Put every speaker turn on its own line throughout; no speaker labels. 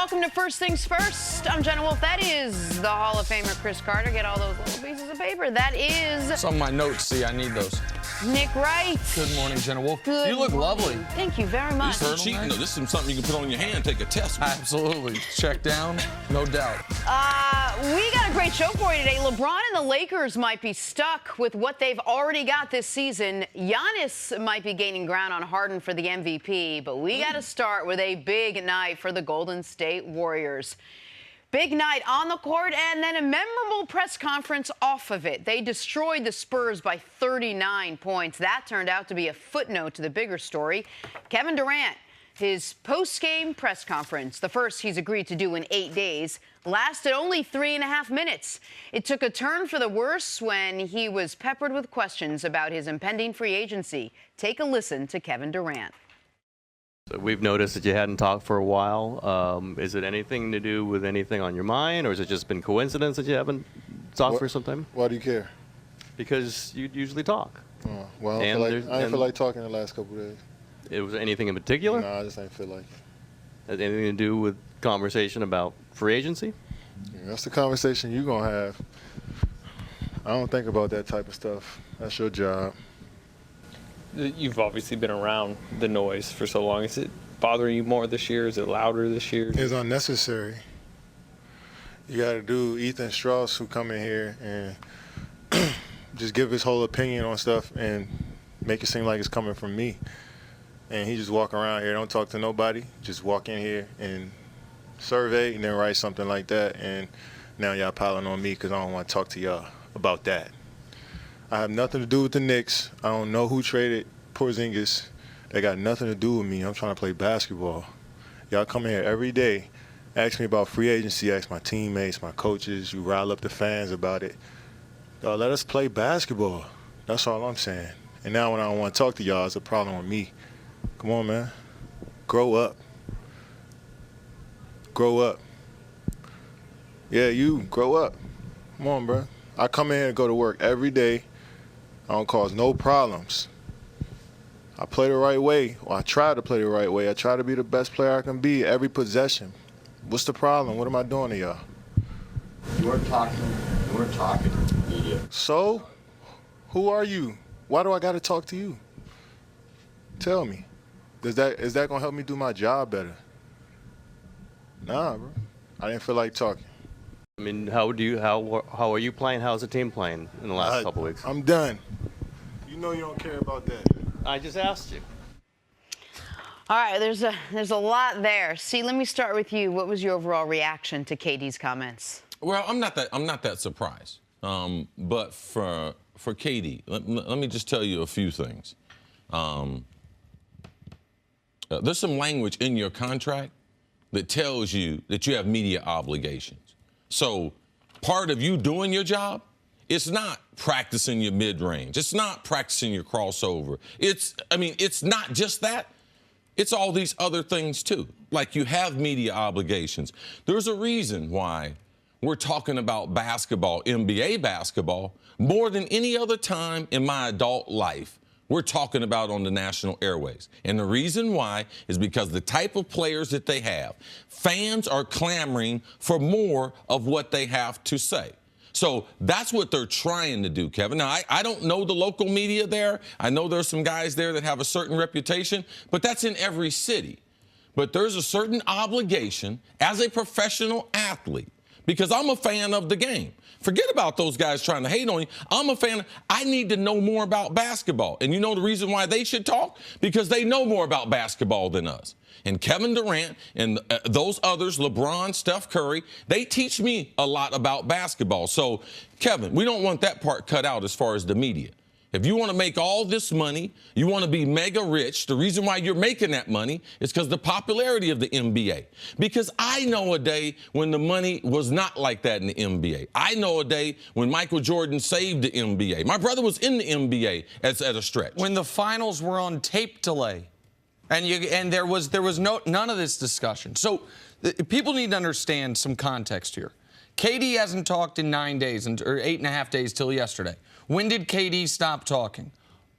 welcome to First Things First. I'm Jenna Wolfe. That is the Hall of Famer Cris Carter. Get all those little pieces of paper. That is...
Some of my notes. See, I need those.
Nick Wright.
Good morning, Jenna Wolfe.
Good
You look
morning.
lovely.
Thank you very much.
This is cheating, though. This is something you can put on your hand, take a test with.
Absolutely. Check down, no doubt.
We got a great show for you today. LeBron and the Lakers might be stuck with what they've already got this season. Giannis might be gaining ground on Harden for the MVP, but we got to start with a big night for the Golden State Warriors. Big night on the court and then a memorable press conference off of it. They destroyed the Spurs by 39 points. That turned out to be a footnote to the bigger story. Kevin Durant, his post-game press conference, the first he's agreed to do in 8 days, lasted only 3.5 minutes. It took a turn for the worse when he was peppered with questions about his impending free agency. Take a listen to Kevin Durant.
So we've noticed that you hadn't talked for a while. Is it anything to do with anything on your mind, or has it just been coincidence that you haven't talked for some time?
Why do you care?
Because you usually talk.
Oh, well, I didn't feel like talking the last couple of days.
It was anything in particular?
No, I just ain't feel like it.
Has anything to do with conversation about free agency?
Yeah, that's the conversation you're going to have. I don't think about that type of stuff. That's your job.
You've obviously been around the noise for so long. Is it bothering you more this year? Is it louder this year?
It's unnecessary. You got to do Ethan Strauss, who come in here and just give his whole opinion on stuff and make it seem like it's coming from me. And he just walk around here, don't talk to nobody, just walk in here and survey and then write something like that. And now y'all piling on me because I don't want to talk to y'all about that. I have nothing to do with the Knicks. I don't know who traded Porzingis. They got nothing to do with me. I'm trying to play basketball. Y'all come here every day, ask me about free agency, ask my teammates, my coaches. You rile up the fans about it. Y'all let us play basketball. That's all I'm saying. And now when I don't want to talk to y'all, it's a problem with me. Come on, man. Grow up. Grow up. Yeah, you, grow up. Come on, bro. I come in here and go to work every day. I don't cause no problems. I play the right way, or I try to play the right way. I try to be the best player I can be every possession. What's the problem? What am I doing to y'all?
You weren't talking to the media.
So, who are you? Why do I got to talk to you? Tell me. Is that going to help me do my job better? Nah, bro. I didn't feel like talking.
I mean, how are you playing? How's the team playing in the last couple weeks?
I'm done. You know you don't care about that.
I just asked you.
All right, there's a lot there. See, let me start with you. What was your overall reaction to KD's comments?
Well, I'm not that surprised. But for KD, let me just tell you a few things. There's some language in your contract that tells you that you have media obligations. So part of you doing your job, it's not practicing your mid-range. It's not practicing your crossover. It's not just that. It's all these other things, too. Like you have media obligations. There's a reason why we're talking about basketball, NBA basketball, more than any other time in my adult life. We're talking about on the national airways. And the reason why is because the type of players that they have, fans are clamoring for more of what they have to say. So that's what they're trying to do, Kevin. Now, I don't know the local media there. I know there's some guys there that have a certain reputation, but that's in every city. But there's a certain obligation as a professional athlete, because I'm a fan of the game. Forget about those guys trying to hate on you. I'm a fan. I need to know more about basketball. And you know the reason why they should talk? Because they know more about basketball than us. And Kevin Durant and those others, LeBron, Steph Curry, they teach me a lot about basketball. So, Kevin, we don't want that part cut out as far as the media. If you want to make all this money, you want to be mega rich, the reason why you're making that money is because the popularity of the NBA. Because I know a day when the money was not like that in the NBA. I know a day when Michael Jordan saved the NBA. My brother was in the NBA at a stretch.
When the finals were on tape delay, and there was none of this discussion. So people need to understand some context here. KD hasn't talked in 9 days, or 8.5 days till yesterday. When did KD stop talking?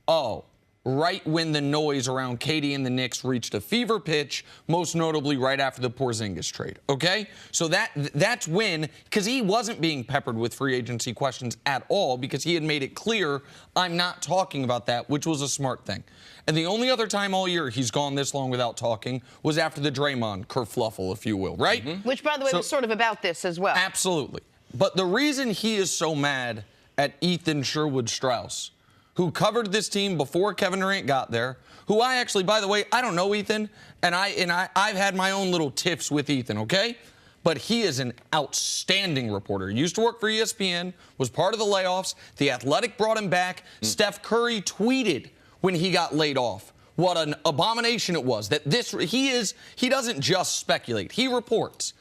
Oh, right when the noise around KD and the Knicks reached a fever pitch, most notably right after the Porzingis trade, okay? So that's when, because he wasn't being peppered with free agency questions at all because he had made it clear, I'm not talking about that, which was a smart thing. And the only other time all year he's gone this long without talking was after the Draymond kerfluffle, if you will, right?
Mm-hmm. Which, by the way, was sort of about this as well.
Absolutely. But the reason he is so mad at Ethan Sherwood-Strauss, who covered this team before Kevin Durant got there, who I actually, by the way, I don't know Ethan, and I've had my own little tiffs with Ethan, okay? But he is an outstanding reporter. He used to work for ESPN, was part of the layoffs. The Athletic brought him back. Steph Curry tweeted when he got laid off what an abomination it was that he doesn't just speculate, he reports.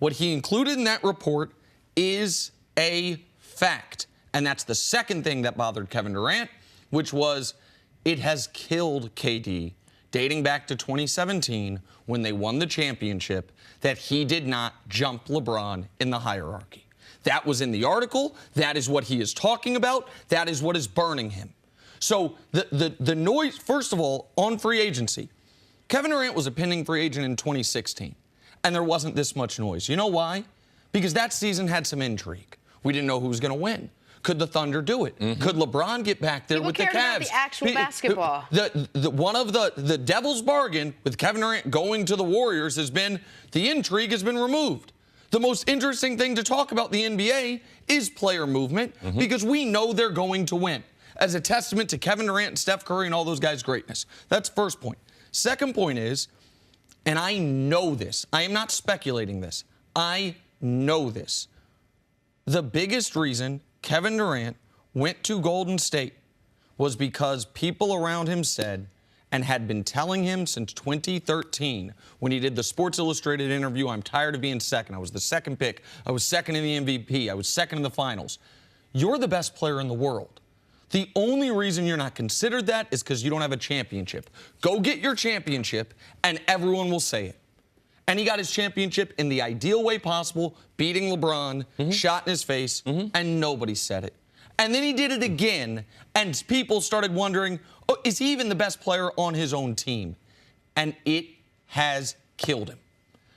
What he included in that report is a fact. And that's the second thing that bothered Kevin Durant, which was it has killed KD dating back to 2017 when they won the championship that he did not jump LeBron in the hierarchy. That was in the article. That is what he is talking about. That is what is burning him. So the noise, first of all, on free agency, Kevin Durant was a pending free agent in 2016, and there wasn't this much noise. You know why? Because that season had some intrigue. We didn't know who was going to win. Could the Thunder do it? Mm-hmm. Could LeBron get back there with the Cavs?
People cared about the actual basketball.
One of the devil's bargain with Kevin Durant going to the Warriors has been the intrigue has been removed. The most interesting thing to talk about the NBA is player movement because we know they're going to win as a testament to Kevin Durant and Steph Curry and all those guys' greatness. That's first point. Second point is, and I know this, I am not speculating this, I know this. The biggest reason Kevin Durant went to Golden State was because people around him said and had been telling him since 2013 when he did the Sports Illustrated interview, I'm tired of being second. I was the second pick. I was second in the MVP. I was second in the finals. You're the best player in the world. The only reason you're not considered that is because you don't have a championship. Go get your championship, and everyone will say it. And he got his championship in the ideal way possible, beating LeBron, shot in his face, and nobody said it. And then he did it again, and people started wondering, oh, is he even the best player on his own team? And it has killed him.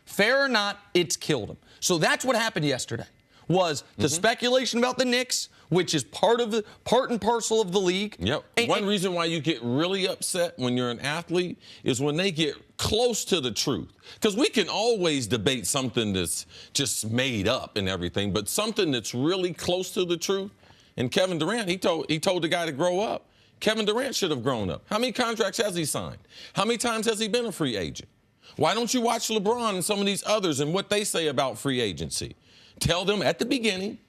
Fair or not, it's killed him. So that's what happened yesterday, was the speculation about the Knicks, which is part and parcel of the league.
Yep. One reason why you get really upset when you're an athlete is when they get close to the truth. Because we can always debate something that's just made up and everything, but something that's really close to the truth. And Kevin Durant, he told the guy to grow up. Kevin Durant should have grown up. How many contracts has he signed? How many times has he been a free agent? Why don't you watch LeBron and some of these others and what they say about free agency? Tell them at the beginning,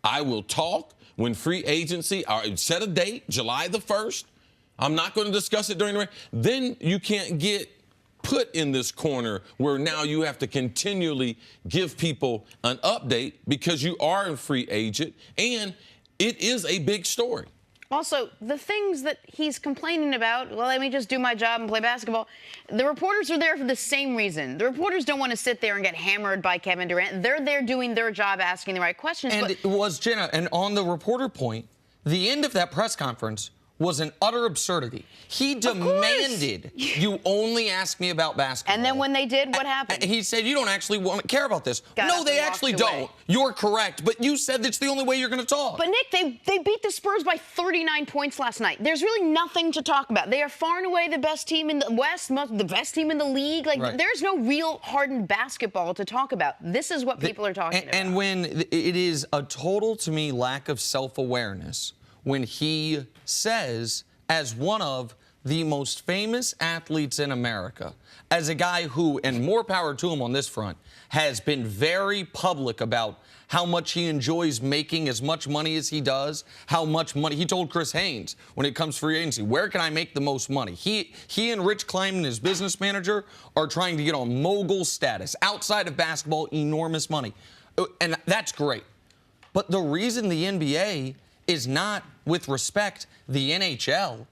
I will talk when free agency, set a date, July the 1st. I'm not going to discuss it during the Then you can't get put in this corner where now you have to continually give people an update because you are a free agent and it is a big story.
Also, the things that he's complaining about, well, let me just do my job and play basketball. The reporters are there for the same reason. The reporters don't want to sit there and get hammered by Kevin Durant. They're there doing their job, asking the right questions.
And it was, Jenna, and on the reporter point, the end of that press conference was an utter absurdity. He demanded you only ask me about basketball.
And then when they did, what happened?
He said, you don't actually want to care about this. No, they actually don't. You're correct, but you said that's the only way you're going to talk.
But, Nick, they beat the Spurs by 39 points last night. There's really nothing to talk about. They are far and away the best team in the West, the best team in the league. Like, there's no real hardened basketball to talk about. This is what people are talking about.
And when it is a total, to me, lack of self-awareness when he says, as one of the most famous athletes in America, as a guy who, and more power to him on this front, has been very public about how much he enjoys making as much money as he does, how much money. He told Chris Haynes when it comes to free agency, where can I make the most money? He and Rich Kleiman, his business manager, are trying to get on mogul status. Outside of basketball, enormous money. And that's great. But the reason the NBA is not, with respect, the NHL,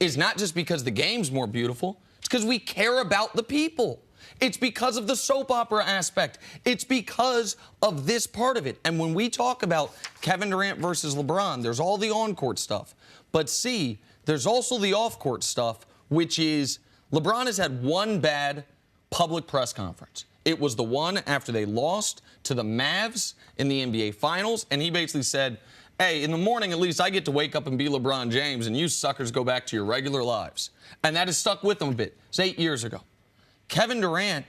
is not just because the game's more beautiful. It's because we care about the people. It's because of the soap opera aspect. It's because of this part of it. And when we talk about Kevin Durant versus LeBron, there's all the on-court stuff. But see, There's also the off-court stuff, which is LeBron has had one bad public press conference. It was the one after they lost to the Mavs in the NBA Finals, and he basically said, hey, in the morning at least I get to wake up and be LeBron James, and you suckers go back to your regular lives. And that has stuck with him a bit. It's 8 years ago. Kevin Durant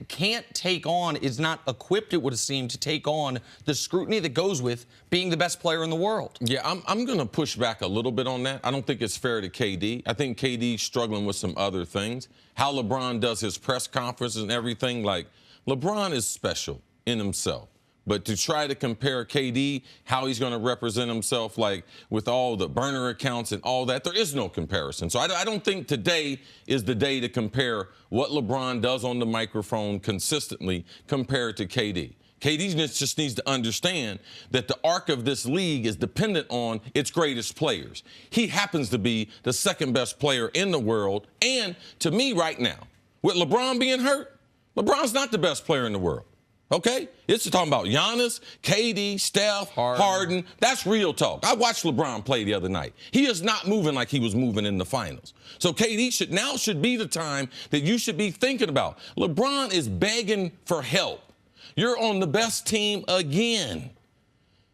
can't take on, is not equipped, it would seem, to take on the scrutiny that goes with being the best player in the world.
Yeah, I'm going to push back a little bit on that. I don't think it's fair to KD. I think KD's struggling with some other things. How LeBron does his press conferences and everything, like, LeBron is special in himself. But to try to compare KD, how he's going to represent himself, like with all the burner accounts and all that, there is no comparison. So I don't think today is the day to compare what LeBron does on the microphone consistently compared to KD. KD just needs to understand that the arc of this league is dependent on its greatest players. He happens to be the second best player in the world. And to me right now, with LeBron being hurt, LeBron's not the best player in the world. Okay? It's talking about Giannis, KD, Steph, Harden. That's real talk. I watched LeBron play the other night. He is not moving like he was moving in the finals. So KD should be the time that you should be thinking about. LeBron is begging for help. You're on the best team again.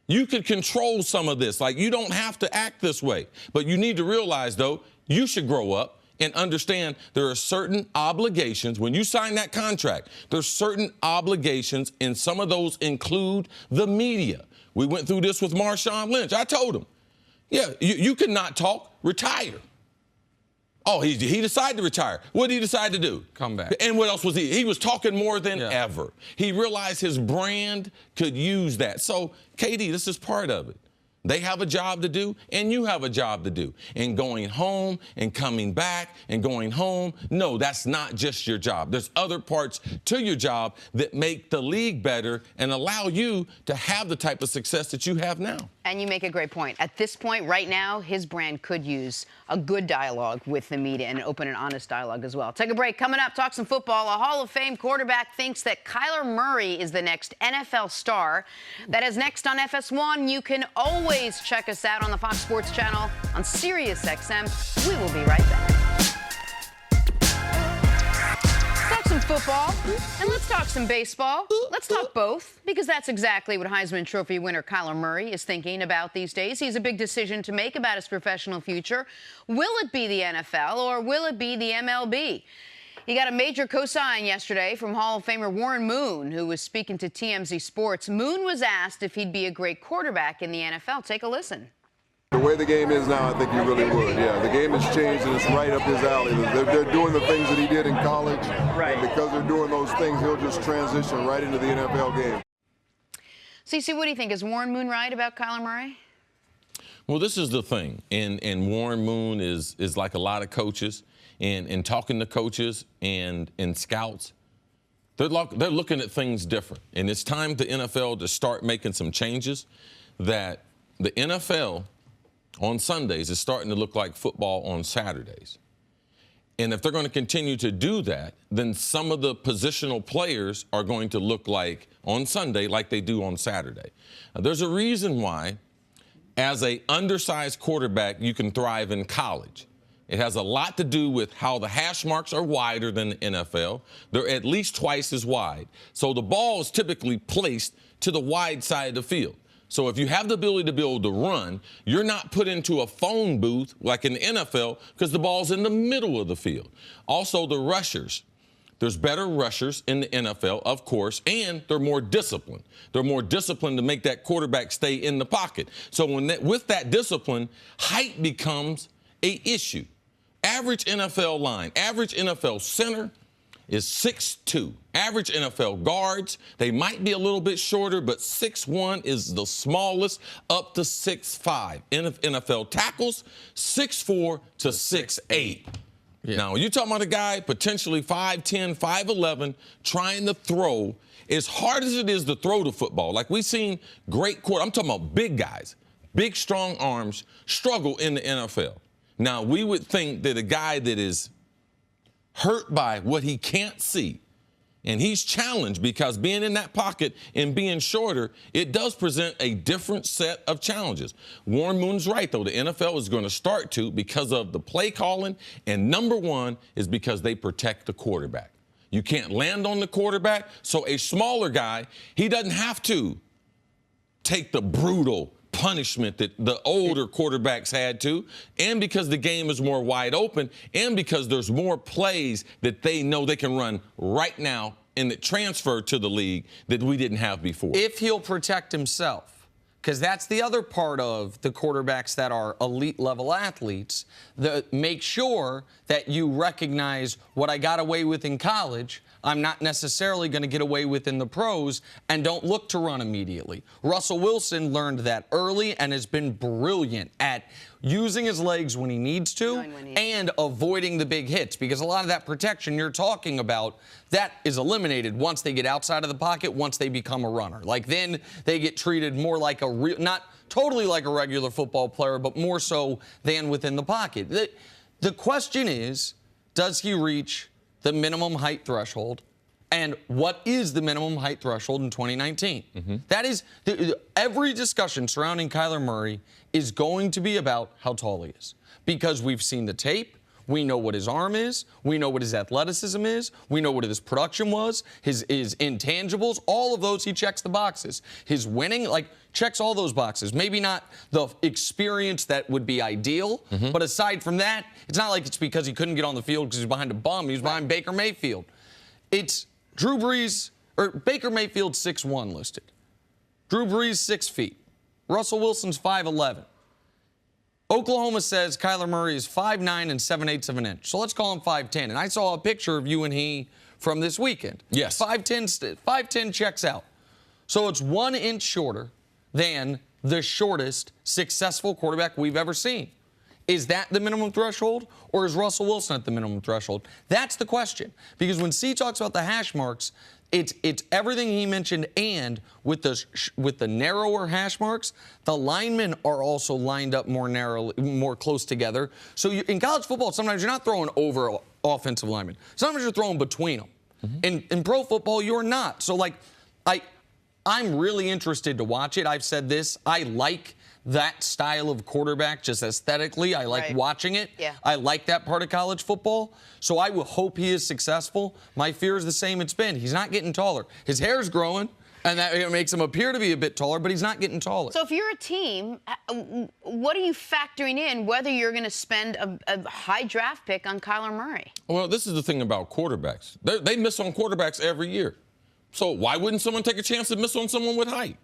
You can control some of this. Like, you don't have to act this way. But you need to realize, though, you should grow up and understand there are certain obligations. When you sign that contract, there's certain obligations, and some of those include the media. We went through this with Marshawn Lynch. I told him, yeah, you cannot talk, retire. Oh, he decided to retire. What did he decide to do?
Come back.
And what else was he? He was talking more than ever. He realized his brand could use that. So, KD, this is part of it. They have a job to do, and you have a job to do. And going home and coming back and going home, no, that's not just your job. There's other parts to your job that make the league better and allow you to have the type of success that you have now.
And you make a great point. At this point, right now, his brand could use a good dialogue with the media and an open and honest dialogue as well. Take a break. Coming up, talk some football. A Hall of Fame quarterback thinks that Kyler Murray is the next NFL star. That is next on FS1. You can always check us out on the Fox Sports channel on SiriusXM. We will be right back. Talk some football, and let's talk some baseball. Let's talk both, because that's exactly what Heisman Trophy winner Kyler Murray is thinking about these days. He has a big decision to make about his professional future. Will it be the NFL or will it be the MLB? He got a major cosign yesterday from Hall of Famer Warren Moon, who was speaking to TMZ Sports. Moon was asked if he'd be a great quarterback in the NFL. Take a listen.
The way the game is now, I think he really would. Yeah, the game has changed, and it's right up his alley. They're doing the things that he did in college, and because they're doing those things, he'll just transition right into the NFL game.
CC, what do you think? Is Warren Moon right about Kyler Murray?
Well, this is the thing, and Warren Moon is like a lot of coaches, and talking to coaches and scouts, they're looking at things different. And it's time the NFL to start making some changes, that the NFL on Sundays is starting to look like football on Saturdays. And if they're going to continue to do that, then some of the positional players are going to look like on Sunday like they do on Saturday. Now, there's a reason why, as an undersized quarterback, you can thrive in college. It has a lot to do with how the hash marks are wider than the NFL. They're at least twice as wide. So the ball is typically placed to the wide side of the field. So if you have the ability to be able to run, you're not put into a phone booth like in the NFL because the ball's in the middle of the field. Also, the rushers. There's better rushers in the NFL, of course, and they're more disciplined. They're more disciplined to make that quarterback stay in the pocket. So with that discipline, height becomes an issue. Average NFL line, average NFL center is 6'2". Average NFL guards, they might be a little bit shorter, but 6'1" is the smallest, up to 6'5". NFL tackles, 6'4" to 6'8". Yeah. Now, you're talking about a guy potentially 5'10", 5'11", trying to throw. As hard as it is to throw the football, like we've seen great I'm talking about big guys, big, strong arms struggle in the NFL. Now, we would think that a guy that is hurt by what he can't see And he's challenged because being in that pocket and being shorter, it does present a different set of challenges. Warren Moon's right, though. The NFL is going to start to because of the play calling. And number one is because they protect the quarterback. You can't land on the quarterback. So a smaller guy, he doesn't have to take the brutal punishment that the older quarterbacks had to, and because the game is more wide open, and because there's more plays that they know they can run right now and that transfer to the league that we didn't have before.
If he'll protect himself, because that's the other part of the quarterbacks that are elite level athletes, make sure that you recognize what I got away with in college, I'm not necessarily going to get away with in the pros, and don't look to run immediately. Russell Wilson learned that early and has been brilliant at using his legs when he needs to and avoiding the big hits, because a lot of that protection you're talking about, that is eliminated once they get outside of the pocket, once they become a runner. Like, then they get treated more like not totally like a regular football player, but more so than within the pocket. The question is, does he reach the minimum height threshold, and what is the minimum height threshold in 2019? That is, every discussion surrounding Kyler Murray is going to be about how tall he is, because we've seen the tape, we know what his arm is, we know what his athleticism is, we know what his production was, his intangibles, all of those he checks the boxes. His winning, checks all those boxes. Maybe not the experience that would be ideal, but aside from that, it's not like it's because he couldn't get on the field because he's behind a bum. He was behind Baker Mayfield. It's Baker Mayfield 6'1" listed. Drew Brees 6 feet. Russell Wilson's 5'11". Oklahoma says Kyler Murray is 5'9" and 7/8 of an inch. So let's call him 5'10". And I saw a picture of you and he from this weekend.
Yes.
5'10" checks out. So it's 1 inch shorter than the shortest successful quarterback we've ever seen. Is that the minimum threshold, or is Russell Wilson at the minimum threshold? That's the question. Because when C talks about the hash marks, it's everything he mentioned, and with the narrower hash marks, the linemen are also lined up more narrowly, more close together. So in college football, sometimes you're not throwing over offensive linemen. Sometimes you're throwing between them. In pro football, you're not. So I'm really interested to watch it. I've said this. I like that style of quarterback just aesthetically. I like watching it.
Yeah.
I like that part of college football. So I will hope he is successful. My fear is the same it's been. He's not getting taller. His hair's growing, and that makes him appear to be a bit taller, but he's not getting taller.
So if you're a team, what are you factoring in whether you're going to spend a high draft pick on Kyler Murray?
Well, this is the thing about quarterbacks. They miss on quarterbacks every year. So why wouldn't someone take a chance to miss on someone with height?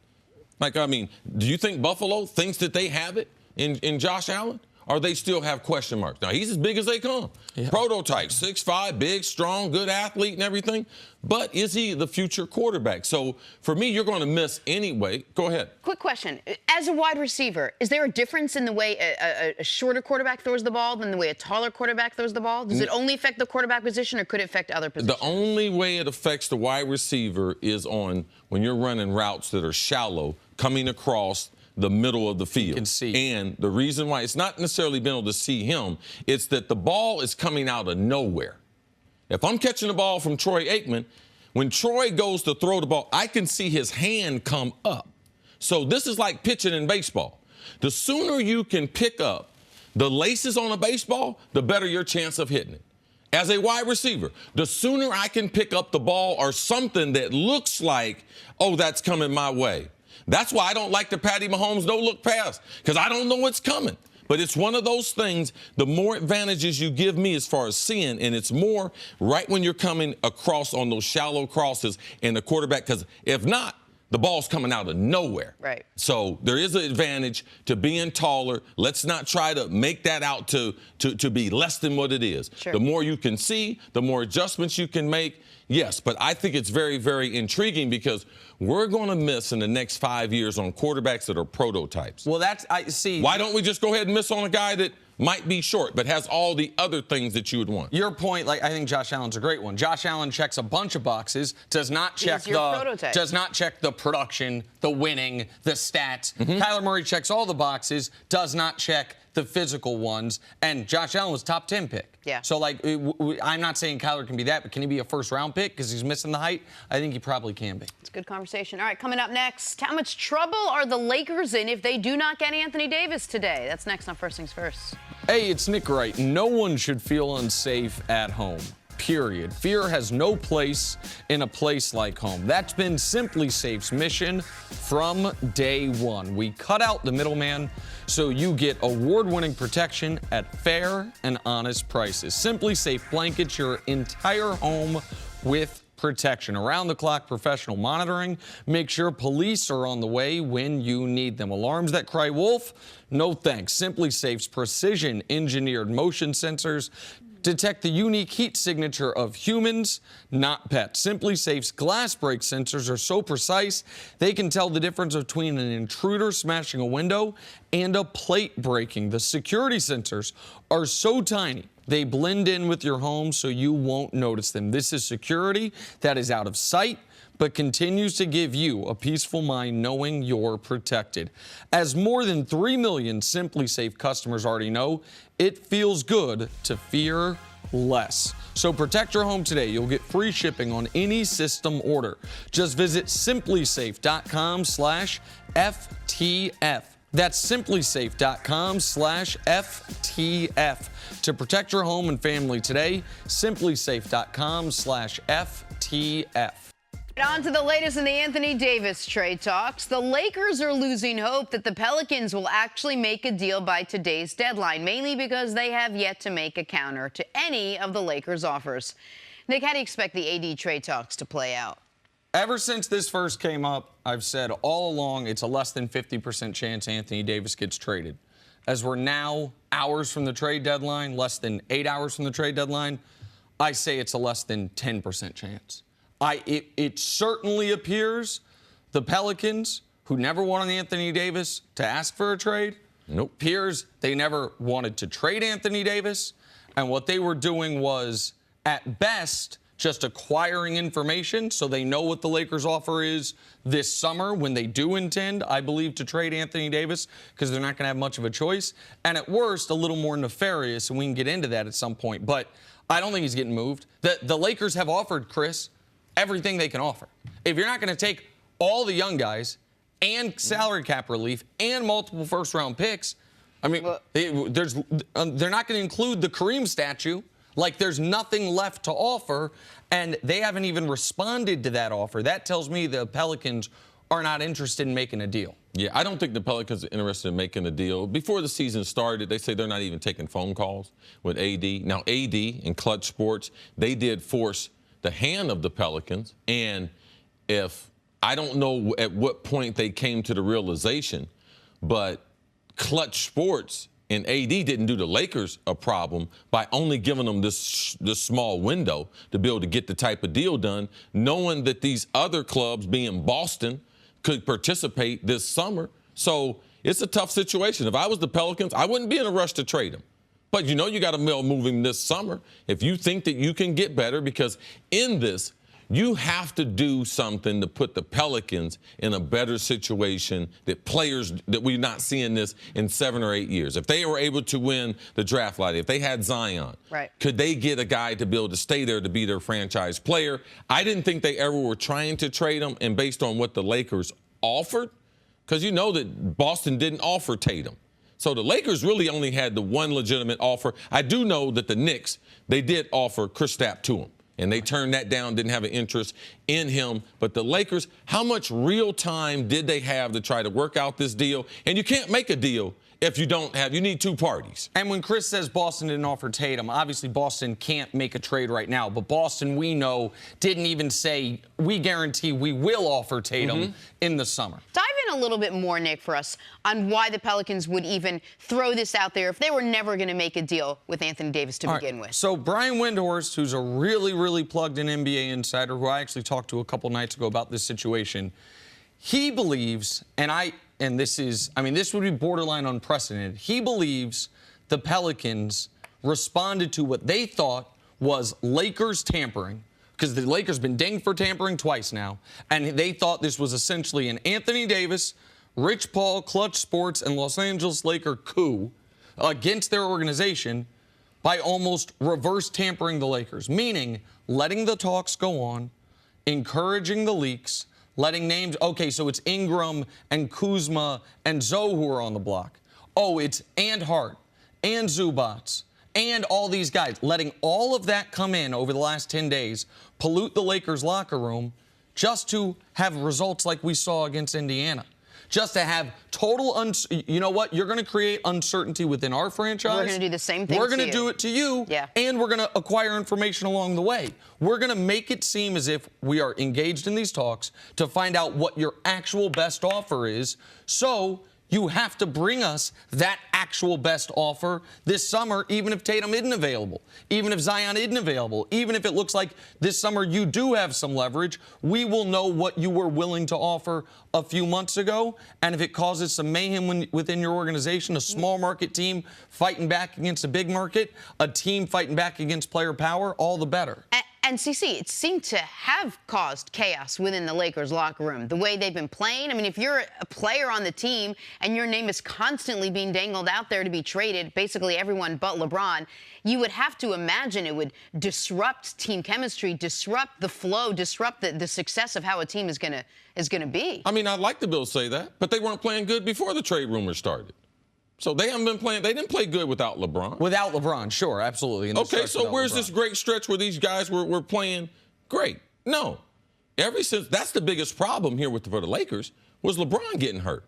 Do you think Buffalo thinks that they have it in Josh Allen? Or they still have question marks? Now, he's as big as they come. Yeah. Prototype, 6'5", big, strong, good athlete and everything. But is he the future quarterback? So, for me, you're going to miss anyway. Go ahead.
Quick question. As a wide receiver, is there a difference in the way a shorter quarterback throws the ball than the way a taller quarterback throws the ball? Does it only affect the quarterback position, or could it affect other positions?
The only way it affects the wide receiver is when you're running routes that are shallow, coming across the middle of the field.
You can see.
And the reason why it's not necessarily being able to see him, it's that the ball is coming out of nowhere. If I'm catching the ball from Troy Aikman, when Troy goes to throw the ball, I can see his hand come up. So this is like pitching in baseball. The sooner you can pick up the laces on a baseball, the better your chance of hitting it. As a wide receiver, the sooner I can pick up the ball or something that looks like, oh, that's coming my way. That's why I don't like the Patty Mahomes no-look pass, because I don't know what's coming. But it's one of those things, the more advantages you give me as far as seeing, and it's more right when you're coming across on those shallow crosses and the quarterback, because if not, the ball's coming out of nowhere.
Right.
So there is an advantage to being taller. Let's not try to make that out to be less than what it is.
Sure.
The more you can see, the more adjustments you can make. Yes, but I think it's very, very intriguing because we're going to miss in the next 5 years on quarterbacks that are prototypes.
Well, I see.
Why don't we just go ahead and miss on a guy that might be short but has all the other things that you would want?
Your point, I think Josh Allen's a great one. Josh Allen checks a bunch of boxes, does not check the production, the winning, the stats. Kyler Murray checks all the boxes, does not check the physical ones. And Josh Allen was top 10 pick.
Yeah.
So, like, I'm not saying Kyler can be that, but can he be a first-round pick because he's missing the height? I think he probably can be.
It's a good conversation. All right, coming up next, how much trouble are the Lakers in if they do not get Anthony Davis today? That's next on First Things First.
Hey, it's Nick Wright. No one should feel unsafe at home. Period. Fear has no place in a place like home. That's been Simply Safe's mission from day one. We cut out the middleman so you get award-winning protection at fair and honest prices. Simply Safe blankets your entire home with protection. Around-the-clock professional monitoring. Make sure police are on the way when you need them. Alarms that cry wolf? No thanks. Simply Safe's precision-engineered motion sensors detect the unique heat signature of humans, not pets. Simply Safe's glass break sensors are so precise, they can tell the difference between an intruder smashing a window and a plate breaking. The security sensors are so tiny, they blend in with your home so you won't notice them. This is security that is out of sight, but continues to give you a peaceful mind knowing you're protected. As more than 3 million Simply Safe customers already know, it feels good to fear less. So protect your home today. You'll get free shipping on any system order. Just visit simplysafe.com/FTF. That's simplysafe.com/FTF. To protect your home and family today, simplysafe.com/FTF.
On to the latest in the Anthony Davis trade talks. The Lakers are losing hope that the Pelicans will actually make a deal by today's deadline, mainly because they have yet to make a counter to any of the Lakers' offers. Nick, how do you expect the AD trade talks to play out?
Ever since this first came up, I've said all along it's a less than 50% chance Anthony Davis gets traded. As we're now hours from the trade deadline, less than 8 hours from the trade deadline, I say it's a less than 10% chance. It certainly appears the Pelicans, who never wanted Anthony Davis to ask for a trade, appears they never wanted to trade Anthony Davis. And what they were doing was, at best, just acquiring information so they know what the Lakers' offer is this summer when they do intend, I believe, to trade Anthony Davis because they're not going to have much of a choice. And at worst, a little more nefarious, and we can get into that at some point. But I don't think he's getting moved. The Lakers have offered, Chris, everything they can offer. If you're not going to take all the young guys and salary cap relief and multiple first-round picks, I mean, they're not going to include the Kareem statue. Like, there's nothing left to offer, and they haven't even responded to that offer. That tells me the Pelicans are not interested in making a deal.
Yeah, I don't think the Pelicans are interested in making a deal. Before the season started, they say they're not even taking phone calls with AD. Now, AD and Clutch Sports, they did force the hand of the Pelicans, and if I don't know at what point they came to the realization, but Clutch Sports and AD didn't do the Lakers a problem by only giving them this small window to be able to get the type of deal done, knowing that these other clubs, being Boston, could participate this summer. So it's a tough situation. If I was the Pelicans, I wouldn't be in a rush to trade him. But you know you got to move him this summer if you think that you can get better, because in this, you have to do something to put the Pelicans in a better situation that players that we're not seeing this in 7 or 8 years. If they were able to win the draft lottery, if they had Zion, could they get a guy to be able to stay there to be their franchise player? I didn't think they ever were trying to trade him, and based on what the Lakers offered, because you know that Boston didn't offer Tatum. So the Lakers really only had the one legitimate offer. I do know that the Knicks, they did offer Kristaps to him, and they turned that down, didn't have an interest in him. But the Lakers, how much real time did they have to try to work out this deal? And you can't make a deal if you need two parties.
And when Chris says Boston didn't offer Tatum, obviously Boston can't make a trade right now. But Boston, we know, didn't even say, we guarantee we will offer Tatum in the summer.
Dive in a little bit more, Nick, for us on why the Pelicans would even throw this out there if they were never going to make a deal with Anthony Davis to begin with.
So Brian Windhorst, who's a really, really plugged-in NBA insider, who I actually talked to a couple nights ago about this situation, he believes, and this would be borderline unprecedented. He believes the Pelicans responded to what they thought was Lakers tampering, because the Lakers been dinged for tampering twice now, and they thought this was essentially an Anthony Davis, Rich Paul, Clutch Sports, and Los Angeles Laker coup against their organization by almost reverse tampering the Lakers, meaning letting the talks go on, encouraging the leaks, letting names, okay, so it's Ingram and Kuzma and Zoe who are on the block. Oh, it's and Hart and Zubats and all these guys, letting all of that come in over the last 10 days, pollute the Lakers locker room just to have results like we saw against Indiana. Just to have total, you know what? You're going to create uncertainty within our franchise.
We're going to do the same thing.
We're going to do it to you,
yeah.
And we're going to acquire information along the way. We're going to make it seem as if we are engaged in these talks to find out what your actual best offer is. So you have to bring us that actual best offer this summer, even if Tatum isn't available, even if Zion isn't available, even if it looks like this summer you do have some leverage, we will know what you were willing to offer a few months ago. And if it causes some mayhem within your organization, a small market team fighting back against a big market, a team fighting back against player power, all the better.
And CC, it seemed to have caused chaos within the Lakers locker room. The way they've been playing. I mean, if you're a player on the team and your name is constantly being dangled out there to be traded, basically everyone but LeBron, you would have to imagine it would disrupt team chemistry, disrupt the flow, disrupt the success of how a team is gonna be.
I mean, I'd like to be able to say that, but they weren't playing good before the trade rumors started. So they haven't been playing. They didn't play good without LeBron.
Without LeBron, sure, absolutely.
Okay, so where's this great stretch where these guys were playing great? No. Ever since, that's the biggest problem here for the Lakers, was LeBron getting hurt.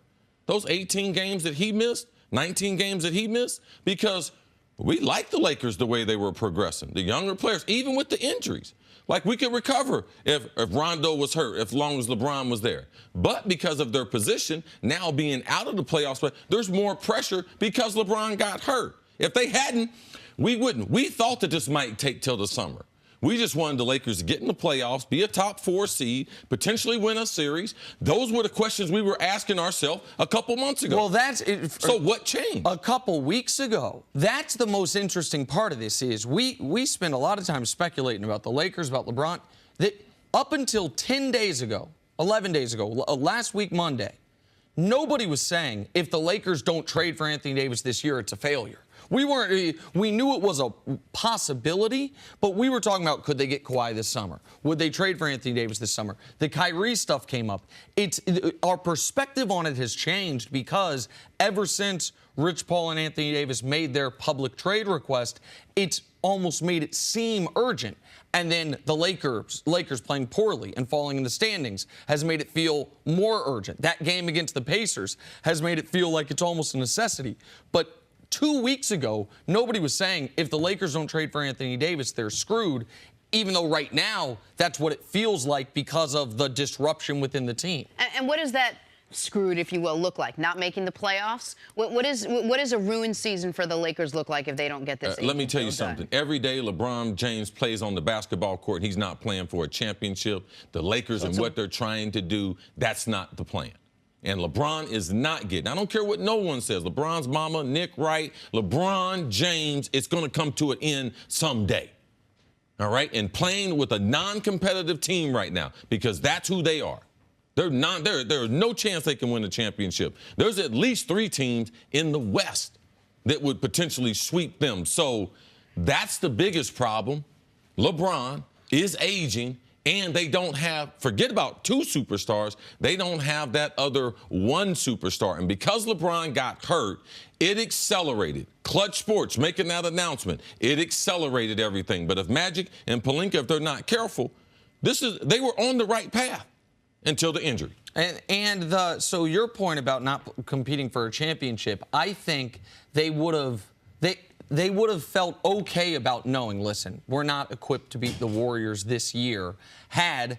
Those 18 games that he missed, 19 games that he missed, because we liked the Lakers the way they were progressing. The younger players, even with the injuries. Like, we could recover if Rondo was hurt, as long as LeBron was there. But because of their position, now being out of the playoffs, there's more pressure because LeBron got hurt. If they hadn't, we wouldn't. We thought that this might take till the summer. We just wanted the Lakers to get in the playoffs, be a top 4 seed, potentially win a series. Those were the questions we were asking ourselves a couple months ago.
Well, that's it.
So what changed?
A couple weeks ago. That's the most interesting part of this is we spend a lot of time speculating about the Lakers, about LeBron. That up until 10 days ago, 11 days ago, last week Monday, nobody was saying if the Lakers don't trade for Anthony Davis this year, it's a failure. We knew it was a possibility, but we were talking about, could they get Kawhi this summer? Would they trade for Anthony Davis this summer? The Kyrie stuff came up. Our perspective on it has changed because ever since Rich Paul and Anthony Davis made their public trade request, it's almost made it seem urgent. And then the Lakers playing poorly and falling in the standings has made it feel more urgent. That game against the Pacers has made it feel like it's almost a necessity. But 2 weeks ago, nobody was saying if the Lakers don't trade for Anthony Davis, they're screwed, even though right now that's what it feels like because of the disruption within the team.
And what does that screwed, if you will, look like? Not making the playoffs? What is a ruined season for the Lakers look like if they don't get this?
Let me tell you something. Every day LeBron James plays on the basketball court, he's not playing for a championship. The Lakers and what they're trying to do, that's not the plan. And LeBron is not getting, I don't care what no one says, LeBron's mama, Nick Wright, LeBron James, it's going to come to an end someday. All right? And playing with a non-competitive team right now, because that's who they are. There's no chance they can win a championship. There's at least 3 teams in the West that would potentially sweep them. So that's the biggest problem. LeBron is aging. And they don't have, forget about 2 superstars, they don't have that other 1 superstar. And because LeBron got hurt, it accelerated. Clutch Sports making that announcement, it accelerated everything. But if Magic and Pelinka, if they're not careful, they were on the right path until the injury.
So your point about not competing for a championship, I think they would have felt okay about knowing, listen, we're not equipped to beat the Warriors this year, had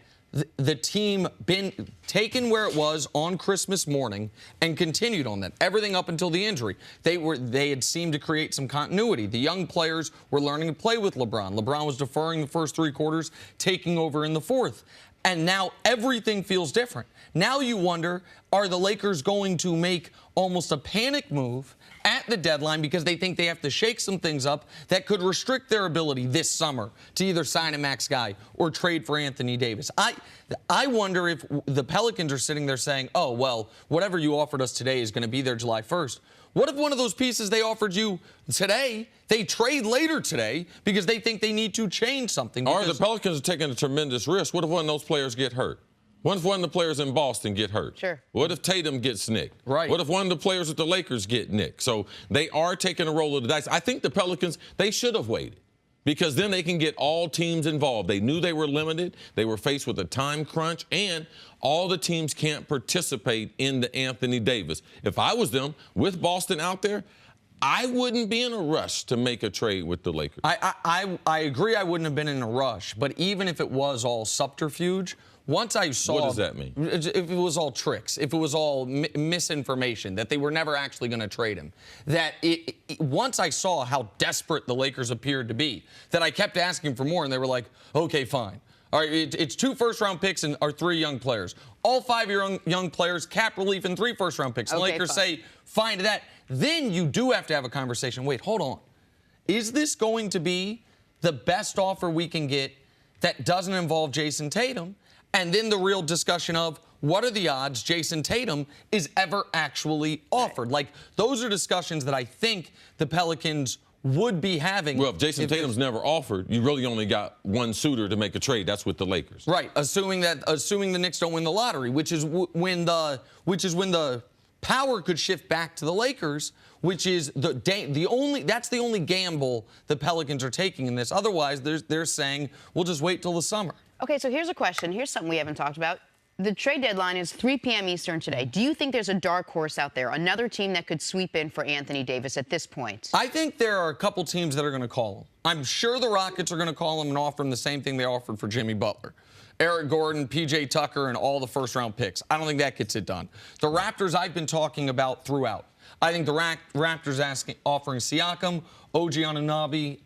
the team been taken where it was on Christmas morning and continued on that, everything up until the injury. They had seemed to create some continuity. The young players were learning to play with LeBron. LeBron was deferring the first 3 quarters, taking over in the 4th. And now everything feels different. Now you wonder, are the Lakers going to make almost a panic move at the deadline because they think they have to shake some things up that could restrict their ability this summer to either sign a max guy or trade for Anthony Davis? I wonder if the Pelicans are sitting there saying, oh, well, whatever you offered us today is going to be there July 1st. What if one of those pieces they offered you today, they trade later today because they think they need to change something?
Or the Pelicans are taking a tremendous risk. What if one of those players get hurt? What if one of the players in Boston get hurt?
Sure.
What if Tatum gets nicked?
Right.
What if one of the players at the Lakers get nicked? So they are taking a roll of the dice. I think the Pelicans, they should have waited because then they can get all teams involved. They knew they were limited. They were faced with a time crunch, and all the teams can't participate in the Anthony Davis. If I was them, with Boston out there, I wouldn't be in a rush to make a trade with the Lakers.
I agree I wouldn't have been in a rush, but even if it was all subterfuge, once I saw...
What does that mean?
If it was all tricks, if it was all misinformation, that they were never actually going to trade him, that once I saw how desperate the Lakers appeared to be, that I kept asking for more, and they were like, okay, fine. All right, it's 2 first-round picks and our 3 young players. All 5 young players, cap relief, and 3 first-round picks. The Lakers say, fine to that. Then you do have to have a conversation. Wait, hold on. Is this going to be the best offer we can get that doesn't involve Jason Tatum? And then the real discussion of what are the odds Jason Tatum is ever actually offered? Like, those are discussions that I think the Pelicans would be having.
Well, if Jason Tatum's never offered, you really only got one suitor to make a trade. That's with the Lakers.
Right, assuming the Knicks don't win the lottery, which is when the power could shift back to the Lakers, which is that's the only gamble the Pelicans are taking in this. Otherwise, they're saying we'll just wait till the summer.
Okay, so here's a question. Here's something we haven't talked about. The trade deadline is 3 p.m. Eastern today. Do you think there's a dark horse out there, another team that could sweep in for Anthony Davis at this point?
I think there are a couple teams that are going to call him. I'm sure the Rockets are going to call him and offer him the same thing they offered for Jimmy Butler. Eric Gordon, P.J. Tucker, and all the first-round picks. I don't think that gets it done. The Raptors I've been talking about throughout. I think the Raptors offering Siakam, OG Anunoby,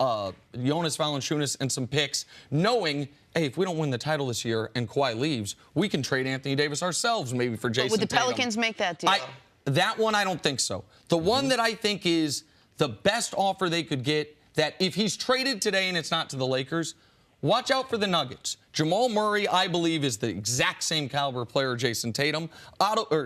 Jonas Valanciunas, and some picks, knowing, hey, if we don't win the title this year and Kawhi leaves, we can trade Anthony Davis ourselves maybe for Jason Tatum.
Would the Pelicans make that deal?
That one, I don't think so. The one that I think is the best offer they could get, that if he's traded today and it's not to the Lakers, watch out for the Nuggets. Jamal Murray, I believe, is the exact same caliber player Jason Tatum.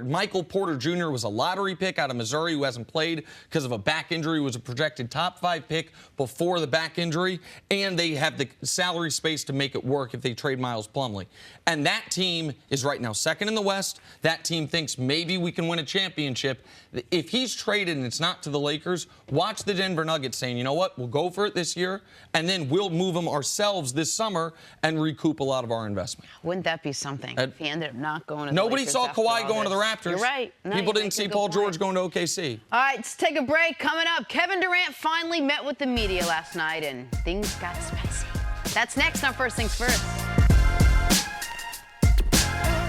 Michael Porter Jr. was a lottery pick out of Missouri who hasn't played because of a back injury, was a projected top 5 pick before the back injury, and they have the salary space to make it work if they trade Miles Plumlee. And that team is right now second in the West. That team thinks maybe we can win a championship. If he's traded and it's not to the Lakers, watch the Denver Nuggets saying, you know what, we'll go for it this year, and then we'll move them ourselves this summer and recoup a lot of our investment.
Wouldn't that be something if he ended up not going to the
Nobody
Lakers
saw
after
Kawhi
all
going to the
this?
Raptors.
You're right. No,
People didn't see Paul George going to OKC.
All right, let's take a break. Coming up, Kevin Durant finally met with the media last night, and things got spicy. That's next on First Things First.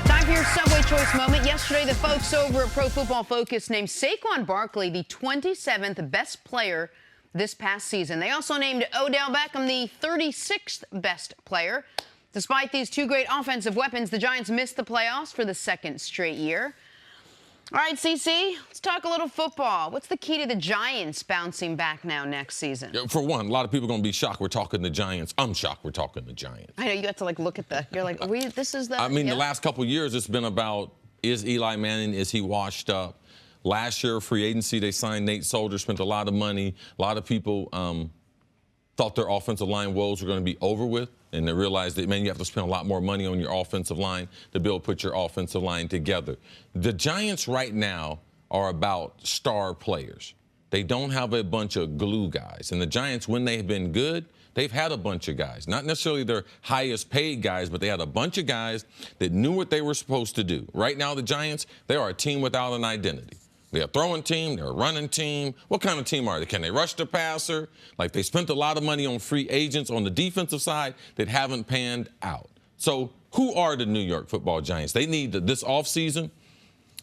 Time for your Subway Choice moment. Yesterday, the folks over at Pro Football Focus named Saquon Barkley the 27th best player this past season. They also named Odell Beckham the 36th best player. Despite these 2 great offensive weapons, the Giants missed the playoffs for the 2nd straight year. All right, CC, let's talk a little football. What's the key to the Giants bouncing back now next season?
For one, a lot of people are going to be shocked we're talking the Giants. I'm shocked we're talking the Giants.
I know, you have to, look at you're like, this is the...
I mean, the last couple of years, it's been about, is Eli Manning, is he washed up? Last year, free agency, they signed Nate Soldier, spent a lot of money. A lot of people thought their offensive line woes were going to be over with, and they realized that, man, you have to spend a lot more money on your offensive line to be able to put your offensive line together. The Giants right now are about star players. They don't have a bunch of glue guys. And the Giants, when they've been good, they've had a bunch of guys. Not necessarily their highest paid guys, but they had a bunch of guys that knew what they were supposed to do. Right now, the Giants, they are a team without an identity. They're a throwing team. They're a running team. What kind of team are they? Can they rush the passer? Like, they spent a lot of money on free agents on the defensive side that haven't panned out. So who are the New York Football Giants? They need this offseason,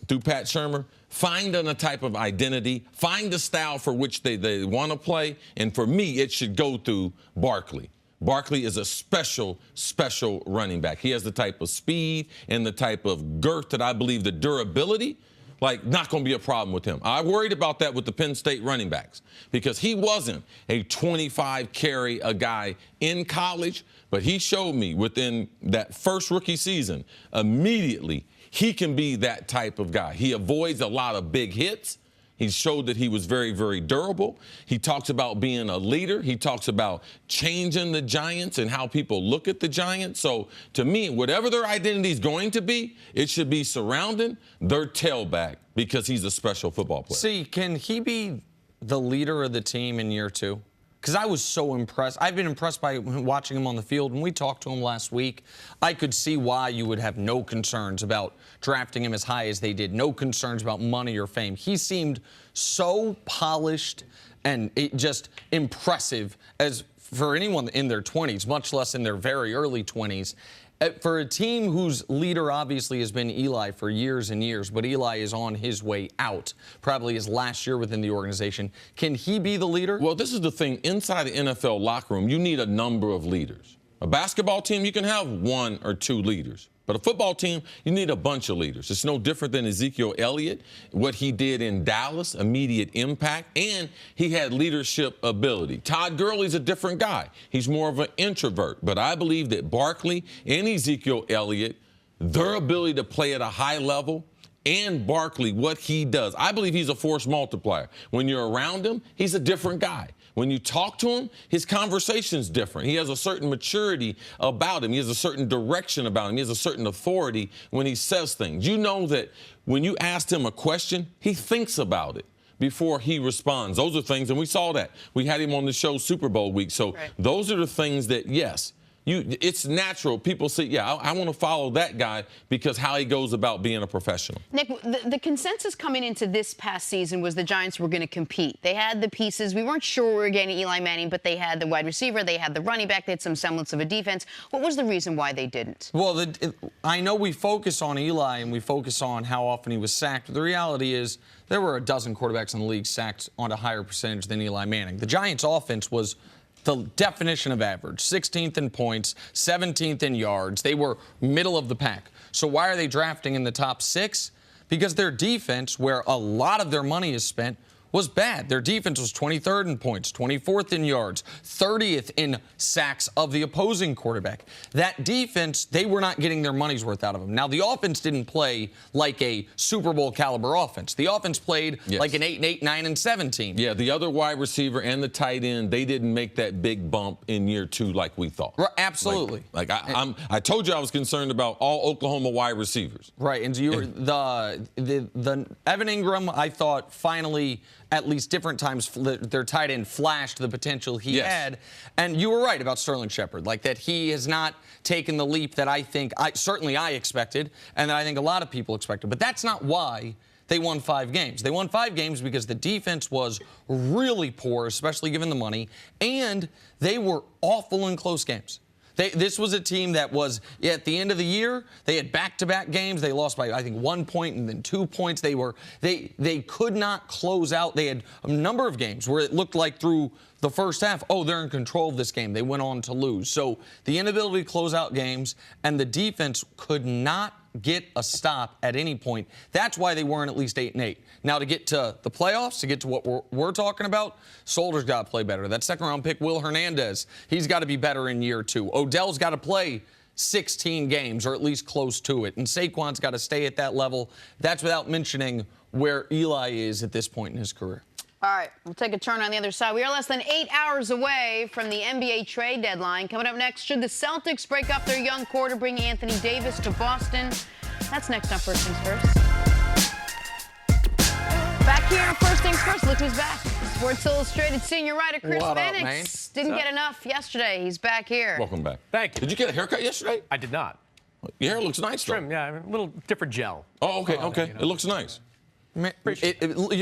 through Pat Shurmur, find a type of identity, find the style for which they want to play. And for me, it should go through Barkley. Barkley is a special, special running back. He has the type of speed and the type of girth that I believe the durability, not going to be a problem with him. I worried about that with the Penn State running backs because he wasn't a 25 carry a guy in college, but he showed me within that first rookie season, immediately, he can be that type of guy. He avoids a lot of big hits. He showed that he was very, very durable. He talks about being a leader. He talks about changing the Giants and how people look at the Giants. So, to me, whatever their identity is going to be, it should be surrounding their tailback because he's a special football player.
See, can he be the leader of the team in year 2? Because I was so impressed. I've been impressed by watching him on the field. When we talked to him last week, I could see why you would have no concerns about drafting him as high as they did, no concerns about money or fame. He seemed so polished and just impressive as for anyone in their 20s, much less in their very early 20s. For a team whose leader obviously has been Eli for years and years, but Eli is on his way out, probably his last year within the organization. Can he be the leader?
Well, this is the thing. Inside the NFL locker room, you need a number of leaders. A basketball team, you can have 1 or 2 leaders. But a football team, you need a bunch of leaders. It's no different than Ezekiel Elliott, what he did in Dallas, immediate impact, and he had leadership ability. Todd Gurley's a different guy. He's more of an introvert. But I believe that Barkley and Ezekiel Elliott, their ability to play at a high level, and Barkley, what he does, I believe he's a force multiplier. When you're around him, he's a different guy. When you talk to him, his conversation's different. He has a certain maturity about him. He has a certain direction about him. He has a certain authority when he says things. You know that when you asked him a question, he thinks about it before he responds. Those are things, and we saw that. We had him on the show Super Bowl week. So those are the things that, yes, it's natural. People say, yeah, I want to follow that guy because how he goes about being a professional.
Nick, the consensus coming into this past season was the Giants were going to compete. They had the pieces. We weren't sure we were getting Eli Manning, but they had the wide receiver. They had the running back. They had some semblance of a defense. What was the reason why they didn't?
Well, I know we focus on Eli and we focus on how often he was sacked. But the reality is there were a dozen quarterbacks in the league sacked on a higher percentage than Eli Manning. The Giants' offense was the definition of average, 16th in points, 17th in yards. They were middle of the pack. So why are they drafting in the top 6? Because their defense, where a lot of their money is spent, was bad. Their defense was 23rd in points, 24th in yards, 30th in sacks of the opposing quarterback. That defense, they were not getting their money's worth out of them. Now, the offense didn't play like a Super Bowl caliber offense. The offense played like an 8-8, 9-17.
Yeah, the other wide receiver and the tight end, they didn't make that big bump in year 2 like we thought.
Right, absolutely.
I told you I was concerned about all Oklahoma wide receivers.
Right, and the Evan Ingram, I thought finally, at least different times, their tight end flashed the potential he had. And you were right about Sterling Shepard, like that he has not taken the leap that I think, certainly I expected, and that I think a lot of people expected. But that's not why they won 5 games. They won 5 games because the defense was really poor, especially given the money, and they were awful in close games. This was a team that was, at the end of the year, they had back-to-back games. They lost by, I think, 1 point and then 2 points. They could not close out. They had a number of games where it looked like through the first half, they're in control of this game. They went on to lose. So the inability to close out games and the defense could not get a stop at any point. That's why they weren't at least 8-8. Now, to get to the playoffs, to get to what we're talking about, Solder's got to play better. That second-round pick, Will Hernandez, he's got to be better in year 2. Odell's got to play 16 games, or at least close to it. And Saquon's got to stay at that level. That's without mentioning where Eli is at this point in his career.
All right, we'll take a turn on the other side. We are less than 8 hours away from the NBA trade deadline. Coming up next, should the Celtics break up their young core to bring Anthony Davis to Boston? That's next on First Things First. Back here, First Things First, look who's back. Sports Illustrated senior writer Cris didn't get enough yesterday. He's back here.
Welcome back.
Thank you.
Did you get a haircut yesterday?
I did not.
Your hair looks nice, though.
Trim, yeah, a little different gel.
Oh, okay. It looks nice.
You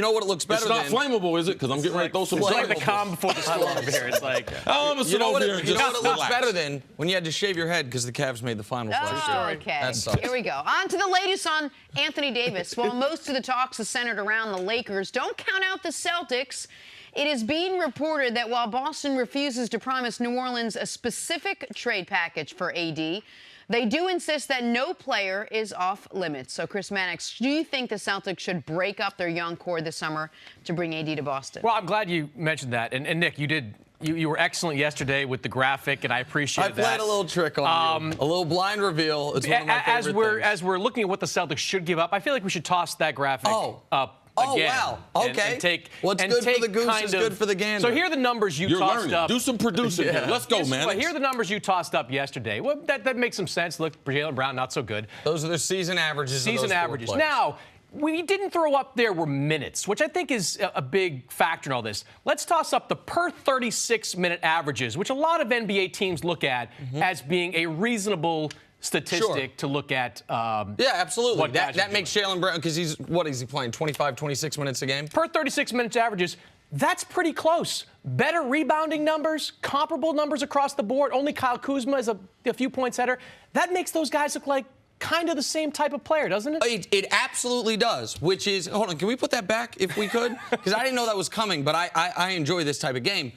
know what it looks better than?
It's not flammable, is it? Because I'm getting ready to throw some
It's
flammable.
like the calm before the storm here. It's like,
you know what it looks better than? When you had to shave your head because the Cavs made the finals last year.
Okay,
That sucks.
here we go. On to the latest on Anthony Davis. While most of the talks are centered around the Lakers, don't count out the Celtics. It is being reported that while Boston refuses to promise New Orleans a specific trade package for AD, they do insist that no player is off limits. So, Chris Mannix, do you think the Celtics should break up their young core this summer to bring AD to Boston?
well, I'm glad you mentioned that. And Nick, you were excellent yesterday with the graphic, and I appreciate that.
I played a little trick on you. A little blind reveal. It's one of my favorite things.
As we're looking at what the Celtics should give up, I feel like we should toss that graphic up
Oh,
again.
wow. Okay.
And take,
What's good for the goose is good for the gander.
So here are the numbers you
You're
tossed
learning.
up.
Do some producing here. Let's go, man.
Here are the numbers you tossed up yesterday. Well, that makes some sense. Look, Jaylen Brown, not so good.
Those are the season averages.
Season averages. Now, we didn't throw up there were minutes, which I think is a big factor in all this. Let's toss up the per 36-minute averages, which a lot of NBA teams look at as being a reasonable statistic to look at.
Yeah, absolutely. That makes
doing.
Jaylen Brown, because he's playing 25, 26 minutes a game?
Per 36 minutes averages, that's pretty close. Better rebounding numbers, comparable numbers across the board. Only Kyle Kuzma is a few points better. That makes those guys look like kind of the same type of player, doesn't it?
It absolutely does, which is, hold on, can we put that back if we could? Because I didn't know that was coming, but I enjoy this type of game.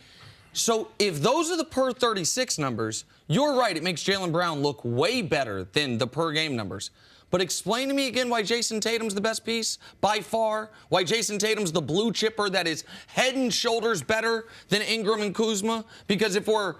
So if those are the per 36 numbers, you're right, it makes Jaylen Brown look way better than the per game numbers. But explain to me again why Jason Tatum's the best piece, by far, why Jason Tatum's the blue chipper that is head and shoulders better than Ingram and Kuzma. Because if we're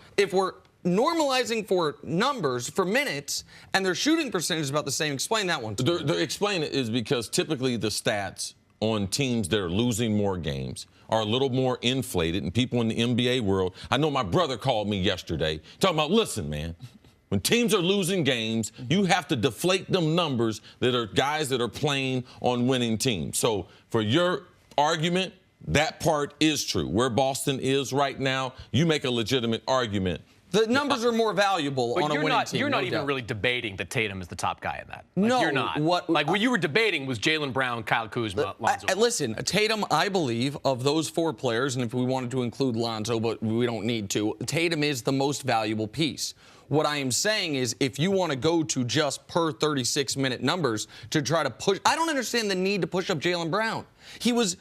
normalizing for numbers, for minutes, and their shooting percentage is about the same, explain that one.
Explain it is because typically the stats on teams that are losing more games are a little more inflated, and people in the NBA world, I know my brother called me yesterday talking about, listen, man, when teams are losing games, you have to deflate them numbers that are guys that are playing on winning teams. So for your argument, that part is true. Where Boston is right now, you make a legitimate argument.
The numbers are more valuable on a winning team.
You're not even really debating that Tatum is the top guy in that.
No,
you're not. What you were debating was Jaylen Brown, Kyle Kuzma, Lonzo.
Listen, Tatum, I believe, of those four players, and if we wanted to include Lonzo, but we don't need to, Tatum is the most valuable piece. What I am saying is, if you want to go to just per 36-minute numbers to try to push, I don't understand the need to push up Jaylen Brown. What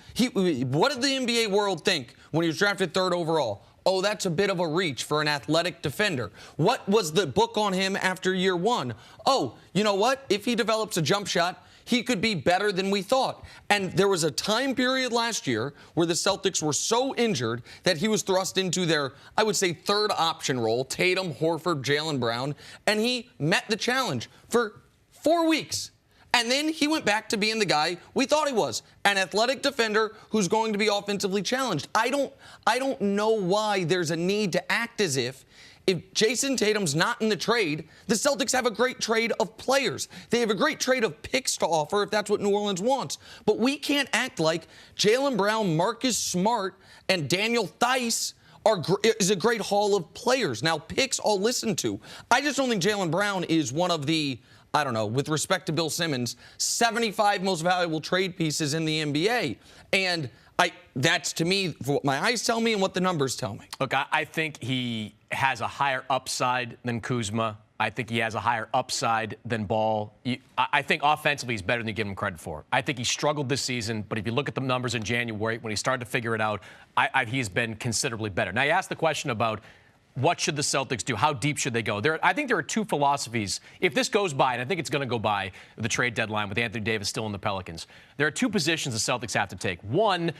did the NBA world think when he was drafted 3rd overall? Oh, that's a bit of a reach for an athletic defender. What was the book on him after year 1? Oh, you know what? If he develops a jump shot, he could be better than we thought. And there was a time period last year where the Celtics were so injured that he was thrust into their, I would say, 3rd option role, Tatum, Horford, Jaylen Brown, and he met the challenge for 4 weeks. And then he went back to being the guy we thought he was, an athletic defender who's going to be offensively challenged. I don't know why there's a need to act as if Jason Tatum's not in the trade, the Celtics have a great trade of players. They have a great trade of picks to offer if that's what New Orleans wants. But we can't act like Jaylen Brown, Marcus Smart, and Daniel Theis is a great haul of players. Now, picks I'll listen to. I just don't think Jaylen Brown is one of the, I don't know, with respect to Bill Simmons, 75 most valuable trade pieces in the NBA. And that's, to me, what my eyes tell me and what the numbers tell me.
Look, I think he has a higher upside than Kuzma. I think he has a higher upside than Ball. I think offensively he's better than you give him credit for. I think he struggled this season, but if you look at the numbers in January, when he started to figure it out, he's been considerably better. Now, you asked the question about what should the Celtics do? How deep should they go? I think there are two philosophies. If this goes by, and I think it's going to go by the trade deadline with Anthony Davis still in the Pelicans, there are two positions the Celtics have to take. One,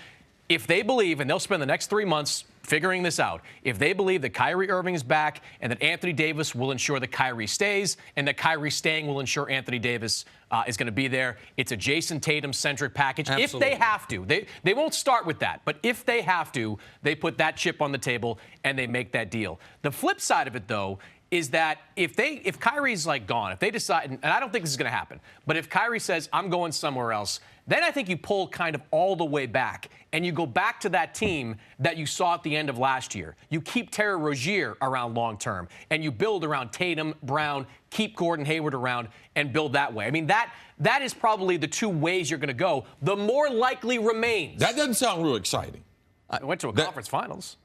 if they believe, and they'll spend the next 3 months figuring this out, if they believe that Kyrie Irving is back and that Anthony Davis will ensure that Kyrie stays and that Kyrie staying will ensure Anthony Davis is going to be there, it's a Jason Tatum-centric package.
Absolutely.
If they have to. They won't start with that, but if they have to, they put that chip on the table and they make that deal. The flip side of it, though, is that if Kyrie's like gone, if they decide, and I don't think this is going to happen, but if Kyrie says, I'm going somewhere else, then I think you pull kind of all the way back and you go back to that team that you saw at the end of last year. You keep Terry Rozier around long term and you build around Tatum, Brown, keep Gordon Hayward around and build that way. I mean, that is probably the two ways you're going to go. The more likely remains.
That doesn't sound real exciting.
I went to a conference finals.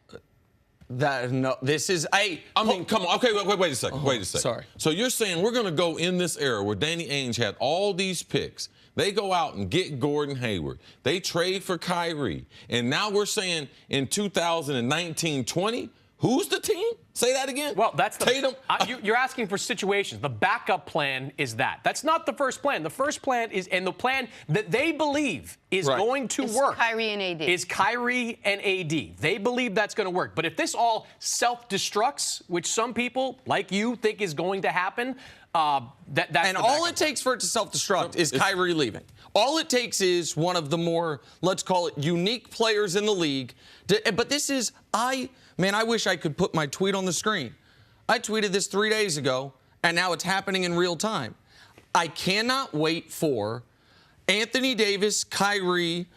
This is
I mean, come on. Okay, wait a second. Wait a second.
Sorry.
So you're saying we're going to go in this era where Danny Ainge had all these picks. They go out and get Gordon Hayward. They trade for Kyrie. And now we're saying in 2019-20, Who's the team? Say that again.
Well, that's the
Tatum.
You're asking for situations. The backup plan is that. That's not the first plan. The first plan is, and the plan that they believe is going to work.
Kyrie and AD.
Is Kyrie and AD. They believe that's going to work. But if this all self-destructs, which some people like you think is going to happen, that's
and all it takes for it to self-destruct is Kyrie leaving. All it takes is one of the more, let's call it, unique players in the league. But this is, man, I wish I could put my tweet on the screen. I tweeted this 3 days ago, and now it's happening in real time. I cannot wait for Anthony Davis, Kyrie,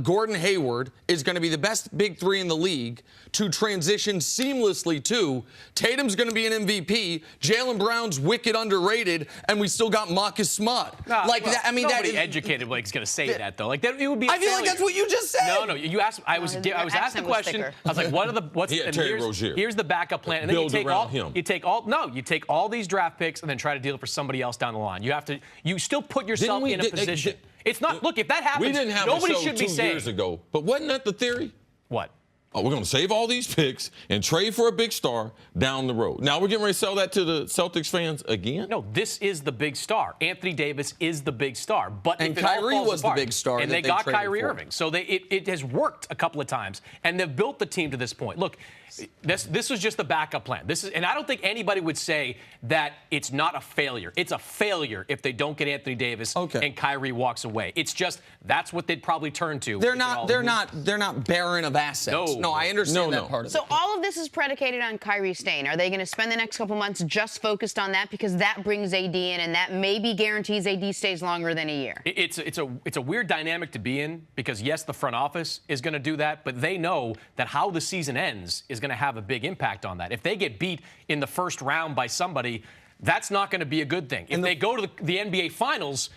Gordon Hayward is going to be the best big three in the league to transition seamlessly to Tatum's going to be an MVP, Jaylen Brown's wicked underrated, and we still got Marcus Smart.
Nobody educated is going to say that though. Like that, it would be.
I feel like that's what you just said.
No, you asked. I was asked the question. I was like, here's the backup plan, and then you take all these draft picks and then try to deal for somebody else down the line. You still put yourself in a position. It's not. Look, if that happens,
we didn't have
nobody
a show
should be
2
saying.
years ago. But wasn't that the theory?
What?
Oh, we're going to save all these picks and trade for a big star down the road. Now we're getting ready to sell that to the Celtics fans again?
No, this is the big star. Anthony Davis is the big star. But
and Kyrie was the big star.
And they got Kyrie Irving. So it has worked a couple of times. And they've built the team to this point. Look, this was just the backup plan. And I don't think anybody would say that it's not a failure. It's a failure if they don't get Anthony Davis and Kyrie walks away. It's just that's what they'd probably turn to.
They're not barren of assets. No, I understand that part of it.
So all of this is predicated on Kyrie staying. Are they going to spend the next couple months just focused on that because that brings AD in and that maybe guarantees AD stays longer than a year?
It's a weird dynamic to be in because yes, the front office is going to do that, but they know that how the season ends is going to have a big impact on that. If they get beat in the first round by somebody, that's not going to be a good thing. If they go to the NBA Finals,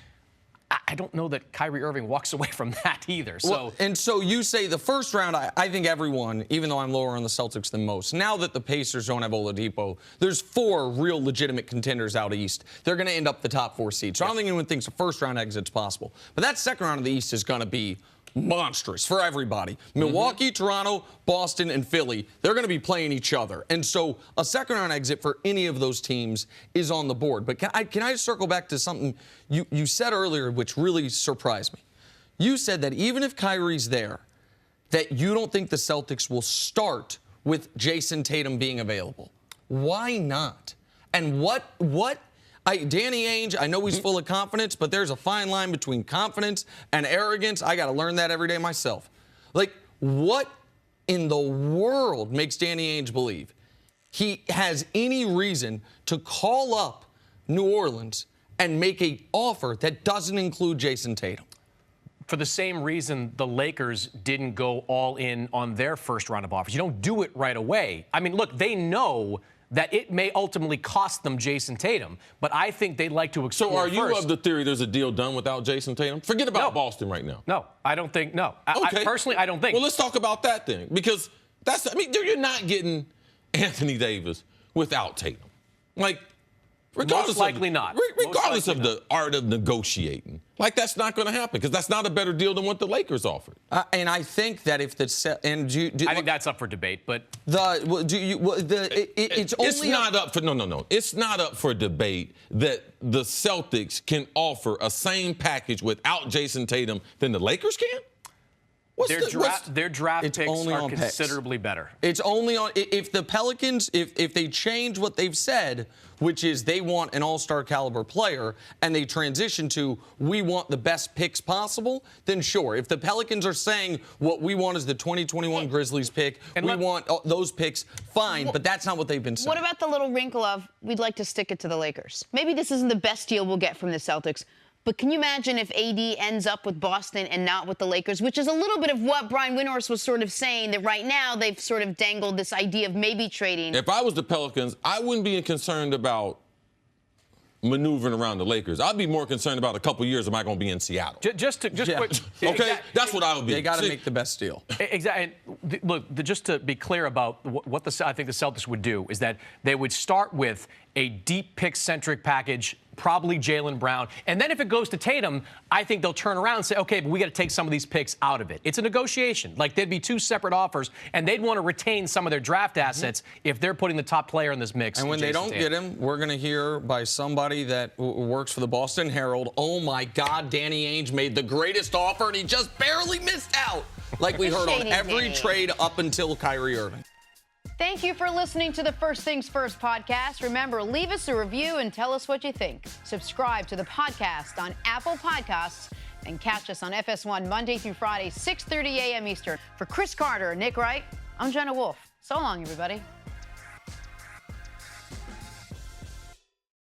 I don't know that Kyrie Irving walks away from that either.
So you say the first round, I think everyone, even though I'm lower on the Celtics than most, now that the Pacers don't have Oladipo, there's 4 real legitimate contenders out east. They're going to end up the top 4 seeds. So I don't think anyone thinks a first round exit's possible. But that second round of the East is going to be monstrous for everybody. Milwaukee, Toronto, Boston, and Philly, they're going to be playing each other. And so a second-round exit for any of those teams is on the board. But can I circle back to something you said earlier, which really surprised me? You said that even if Kyrie's there, that you don't think the Celtics will start with Jason Tatum being available. Why not? And Danny Ainge, I know he's full of confidence, but there's a fine line between confidence and arrogance. I got to learn that every day myself. Like, what in the world makes Danny Ainge believe he has any reason to call up New Orleans and make an offer that doesn't include Jason Tatum?
For the same reason the Lakers didn't go all in on their first round of offers. You don't do it right away. I mean, look, they know that it may ultimately cost them Jason Tatum, but I think they'd like to explore.
So are you
first.
of the theory there's a deal done without Jason Tatum? Forget about Boston right now.
No, I don't think. No,
okay.
Personally, I don't think.
Well, let's talk about that then, because you're not getting Anthony Davis without Tatum. Like, regardless
most likely not.
Regardless of the art of negotiating, like that's not going to happen because that's not a better deal than what the Lakers offered.
And I think that if
I think that's up for debate, but
it's not up for It's not up for debate that the Celtics can offer a same package without Jason Tatum than the Lakers can.
Their draft picks are considerably better.
It's only on if the Pelicans, if they change what they've said, which is they want an all-star caliber player, and they transition to we want the best picks possible, then sure. If the Pelicans are saying what we want is the 2021 Grizzlies pick, we want those picks, fine, but that's not what they've been saying.
What about the little wrinkle of we'd like to stick it to the Lakers? Maybe this isn't the best deal we'll get from the Celtics, but can you imagine if AD ends up with Boston and not with the Lakers, which is a little bit of what Brian Windhorst was sort of saying, that right now they've sort of dangled this idea of maybe trading.
If I was the Pelicans, I wouldn't be concerned about maneuvering around the Lakers. I'd be more concerned about a couple years, am I going to be in Seattle?
Just quick.
Okay, that's what I would be.
They got to make the best deal.
Exactly. Look, just to be clear about what I think the Celtics would do is that they would start with a deep pick-centric package, probably Jaylen Brown. And then if it goes to Tatum, I think they'll turn around and say, okay, but we got to take some of these picks out of it. It's a negotiation. Like, there'd be two separate offers, and they'd want to retain some of their draft assets if they're putting the top player in this mix.
And when they don't get him, we're going to hear by somebody that works for the Boston Herald, oh, my God, Danny Ainge made the greatest offer, and he just barely missed out. Like we heard on every trade up until Kyrie Irving.
Thank you for listening to the First Things First podcast. Remember, leave us a review and tell us what you think. Subscribe to the podcast on Apple Podcasts and catch us on FS1 Monday through Friday, 6:30 a.m. Eastern. For Cris Carter and Nick Wright, I'm Jenna Wolfe. So long, everybody.